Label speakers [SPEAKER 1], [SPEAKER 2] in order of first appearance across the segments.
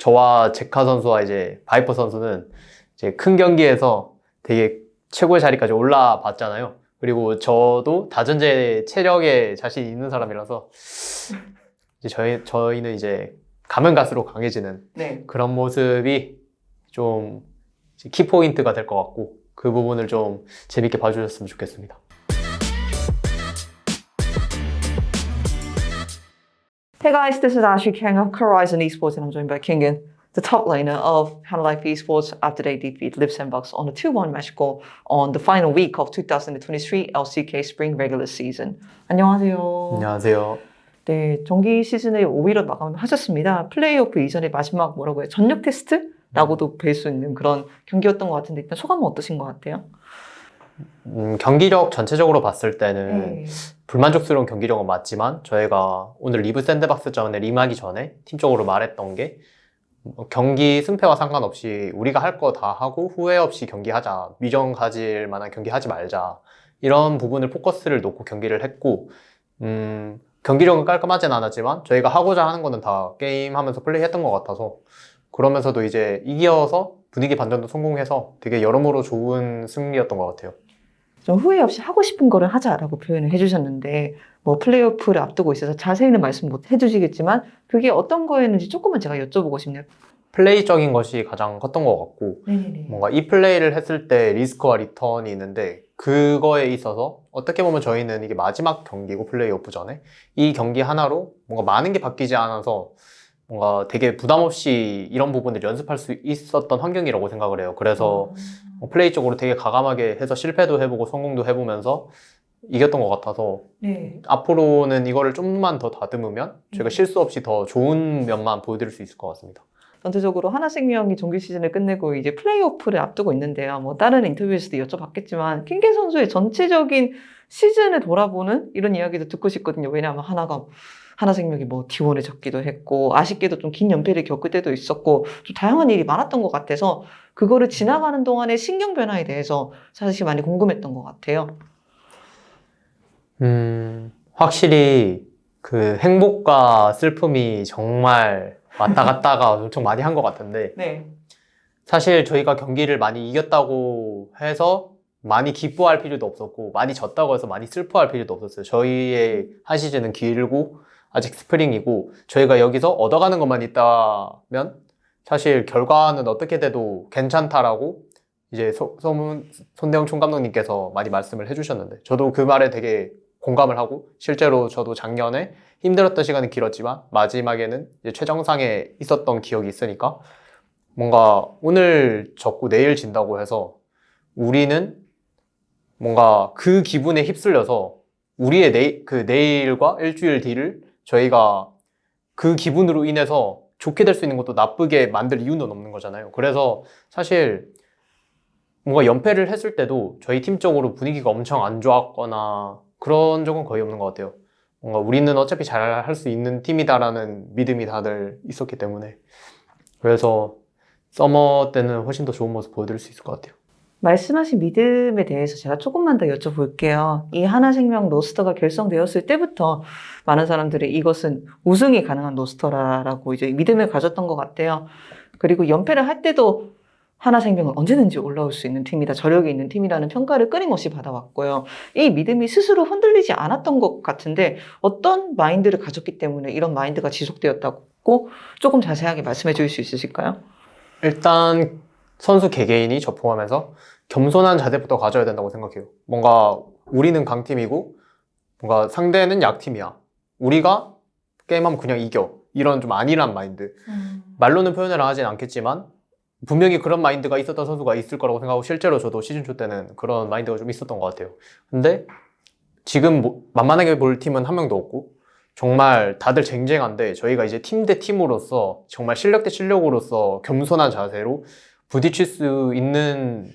[SPEAKER 1] 저와 제카 선수와 이제 바이퍼 선수는 이제 큰 경기에서 되게 최고의 자리까지 올라봤잖아요. 그리고 저도 다전제 체력에 자신 있는 사람이라서 이제 저희는 이제 가면 갈수록 강해지는
[SPEAKER 2] 네.
[SPEAKER 1] 그런 모습이 좀 키포인트가 될 것 같고 그 부분을 좀 재밌게 봐주셨으면 좋겠습니다.
[SPEAKER 2] Hey guys, this is Ashley King of Horizon Esports and I'm joined by Kingen, the top laner of Hana Life Esports after they defeat Liv Sandbox on a 2-1 match goal on the final week of 2023 LCK Spring Regular Season. 안녕하세요.
[SPEAKER 1] 안녕하세요.
[SPEAKER 2] 네, 정기 시즌의 5위로 마감하셨습니다. 플레이오프 이전의 마지막 뭐라고 해요? 전력 테스트라고도 뵐 수 있는 그런 경기였던 것 같은데 일단 소감은 어떠신 것 같아요?
[SPEAKER 1] 경기력 전체적으로 봤을 때는
[SPEAKER 2] 네.
[SPEAKER 1] 불만족스러운 경기력은 맞지만 저희가 오늘 리브 샌드박스전에 림하기 전에 팀적으로 말했던 게 경기 승패와 상관없이 우리가 할 거 다 하고 후회 없이 경기하자, 미련 가질 만한 경기하지 말자, 이런 부분을 포커스를 놓고 경기를 했고 경기력은 깔끔하진 않았지만 저희가 하고자 하는 거는 다 게임하면서 플레이했던 것 같아서 그러면서도 이제 이겨서 분위기 반전도 성공해서 되게 여러모로 좋은 승리였던 것 같아요.
[SPEAKER 2] 좀 후회 없이 하고 싶은 거를 하자라고 표현을 해주셨는데 뭐 플레이오프를 앞두고 있어서 자세히는 말씀 못 해주시겠지만 그게 어떤 거였는지 조금만 제가 여쭤보고 싶네요.
[SPEAKER 1] 플레이적인 것이 가장 컸던 것 같고
[SPEAKER 2] 네네네.
[SPEAKER 1] 뭔가 이 플레이를 했을 때 리스크와 리턴이 있는데 그거에 있어서 어떻게 보면 저희는 이게 마지막 경기고 플레이오프 전에 이 경기 하나로 뭔가 많은 게 바뀌지 않아서 뭔가 되게 부담 없이 이런 부분을 연습할 수 있었던 환경이라고 생각을 해요. 그래서 플레이 쪽으로 되게 과감하게 해서 실패도 해보고 성공도 해보면서 이겼던 것 같아서
[SPEAKER 2] 네.
[SPEAKER 1] 앞으로는 이거를 좀만 더 다듬으면 저희가 실수 없이 더 좋은 면만 보여드릴 수 있을 것 같습니다.
[SPEAKER 2] 전체적으로 하나생명이 정규 시즌을 끝내고 이제 플레이오프를 앞두고 있는데요. 뭐 다른 인터뷰에서도 여쭤봤겠지만 킹게 선수의 전체적인 시즌을 돌아보는 이런 이야기도 듣고 싶거든요. 왜냐하면 하나생명이 뭐 T1에 졌기도 했고 아쉽게도 좀 긴 연패를 겪을 때도 있었고 좀 다양한 일이 많았던 것 같아서 그거를 지나가는 동안의 신경 변화에 대해서 사실 많이 궁금했던 것 같아요.
[SPEAKER 1] 확실히 그 행복과 슬픔이 정말 왔다 갔다가 엄청 많이 한 것 같은데
[SPEAKER 2] 네.
[SPEAKER 1] 사실 저희가 경기를 많이 이겼다고 해서 많이 기뻐할 필요도 없었고 많이 졌다고 해서 많이 슬퍼할 필요도 없었어요. 저희의 한 시즌은 길고 아직 스프링이고 저희가 여기서 얻어가는 것만 있다면 사실 결과는 어떻게 돼도 괜찮다라고 이제 손대영 총감독님께서 많이 말씀을 해주셨는데 저도 그 말에 되게 공감을 하고 실제로 저도 작년에 힘들었던 시간이 길었지만 마지막에는 이제 최정상에 있었던 기억이 있으니까 뭔가 오늘 졌고 내일 진다고 해서 우리는 뭔가 그 기분에 휩쓸려서 우리의 내일과 일주일 뒤를 저희가 그 기분으로 인해서 좋게 될 수 있는 것도 나쁘게 만들 이유는 없는 거잖아요. 그래서 사실 뭔가 연패를 했을 때도 저희 팀적으로 분위기가 엄청 안 좋았거나 그런 적은 거의 없는 것 같아요. 뭔가 우리는 어차피 잘 할 수 있는 팀이다라는 믿음이 다들 있었기 때문에 그래서 서머 때는 훨씬 더 좋은 모습 보여드릴 수 있을 것 같아요.
[SPEAKER 2] 말씀하신 믿음에 대해서 제가 조금만 더 여쭤볼게요. 이 하나생명 로스터가 결성되었을 때부터 많은 사람들이 이것은 우승이 가능한 로스터라고 이제 믿음을 가졌던 것 같아요. 그리고 연패를 할 때도 하나생명은 언제든지 올라올 수 있는 팀이다, 저력이 있는 팀이라는 평가를 끊임없이 받아왔고요. 이 믿음이 스스로 흔들리지 않았던 것 같은데 어떤 마인드를 가졌기 때문에 이런 마인드가 지속되었다고 조금 자세하게 말씀해 주실 수 있으실까요?
[SPEAKER 1] 일단 선수 개개인이 저 포함해서 겸손한 자세부터 가져야 된다고 생각해요. 뭔가 우리는 강팀이고 뭔가 상대는 약팀이야. 우리가 게임하면 그냥 이겨. 이런 좀 안일한 마인드. 말로는 표현을 하진 않겠지만 분명히 그런 마인드가 있었던 선수가 있을 거라고 생각하고 실제로 저도 시즌 초 때는 그런 마인드가 좀 있었던 것 같아요. 근데 지금 만만하게 볼 팀은 한 명도 없고 정말 다들 쟁쟁한데 저희가 이제 팀 대 팀으로서 정말 실력 대 실력으로서 겸손한 자세로 부딪힐 수 있는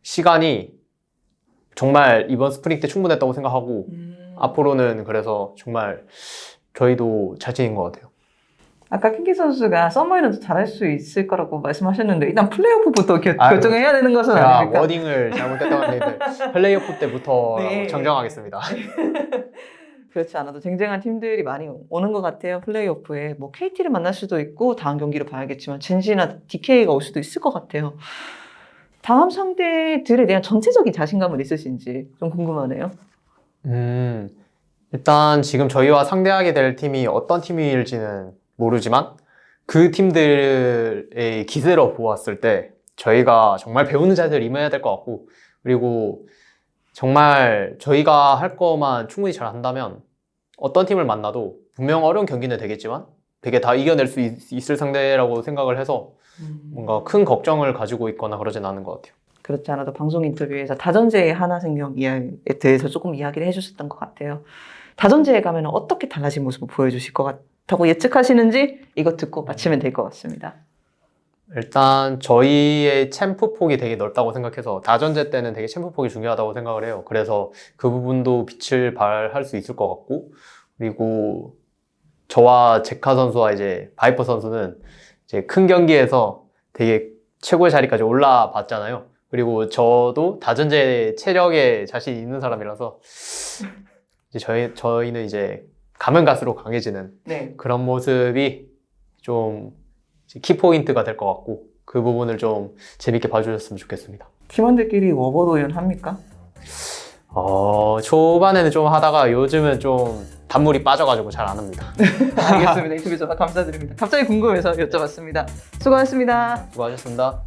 [SPEAKER 1] 시간이 정말 이번 스프링 때 충분했다고 생각하고 앞으로는 그래서 정말 저희도 자신인 것 같아요.
[SPEAKER 2] 아까 킹키 선수가 서머에는 잘할 수 있을 거라고 말씀하셨는데 일단 플레이오프부터 결정해야 되는 것은
[SPEAKER 1] 제가
[SPEAKER 2] 아닙니까?
[SPEAKER 1] 워딩을 잘못했다고 했는데 플레이오프 때부터
[SPEAKER 2] 네.
[SPEAKER 1] 정정하겠습니다.
[SPEAKER 2] 그렇지 않아도 쟁쟁한 팀들이 많이 오는 것 같아요. 플레이오프에 뭐 KT를 만날 수도 있고 다음 경기를 봐야겠지만 젠지나 DK가 올 수도 있을 것 같아요. 다음 상대들에 대한 전체적인 자신감은 있으신지 좀 궁금하네요.
[SPEAKER 1] 일단 지금 저희와 상대하게 될 팀이 어떤 팀일지는 모르지만 그 팀들의 기세로 보았을 때 저희가 정말 배우는 자세를 임해야 될 것 같고, 그리고 정말 저희가 할 거만 충분히 잘 한다면 어떤 팀을 만나도 분명 어려운 경기는 되겠지만 되게 다 이겨낼 수 있을 상대라고 생각을 해서 뭔가 큰 걱정을 가지고 있거나 그러진 않은 것 같아요.
[SPEAKER 2] 그렇지 않아도 방송 인터뷰에서 다전제의 하나생명 이야기에 대해서 조금 이야기를 해주셨던 것 같아요. 다전제에 가면 어떻게 달라진 모습을 보여주실 것 같다고 예측하시는지 이거 듣고 마치면 될 것 같습니다.
[SPEAKER 1] 일단 저희의 챔프 폭이 되게 넓다고 생각해서 다전제 때는 되게 챔프 폭이 중요하다고 생각을 해요. 그래서 그 부분도 빛을 발할 수 있을 것 같고, 그리고 저와 제카 선수와 이제 바이퍼 선수는 이제 큰 경기에서 되게 최고의 자리까지 올라봤잖아요. 그리고 저도 다전제 체력에 자신 있는 사람이라서 이제 저희는 이제 가면 갈수록 강해지는
[SPEAKER 2] 네.
[SPEAKER 1] 그런 모습이 좀 키포인트가 될 것 같고, 그 부분을 좀 재밌게 봐주셨으면 좋겠습니다.
[SPEAKER 2] 팀원들끼리 워버로연 합니까?
[SPEAKER 1] 초반에는 좀 하다가 요즘은 좀 단물이 빠져가지고 잘 안 합니다.
[SPEAKER 2] 알겠습니다. 인터뷰 정말 감사드립니다. 갑자기 궁금해서 여쭤봤습니다. 수고하셨습니다.
[SPEAKER 1] 수고하셨습니다.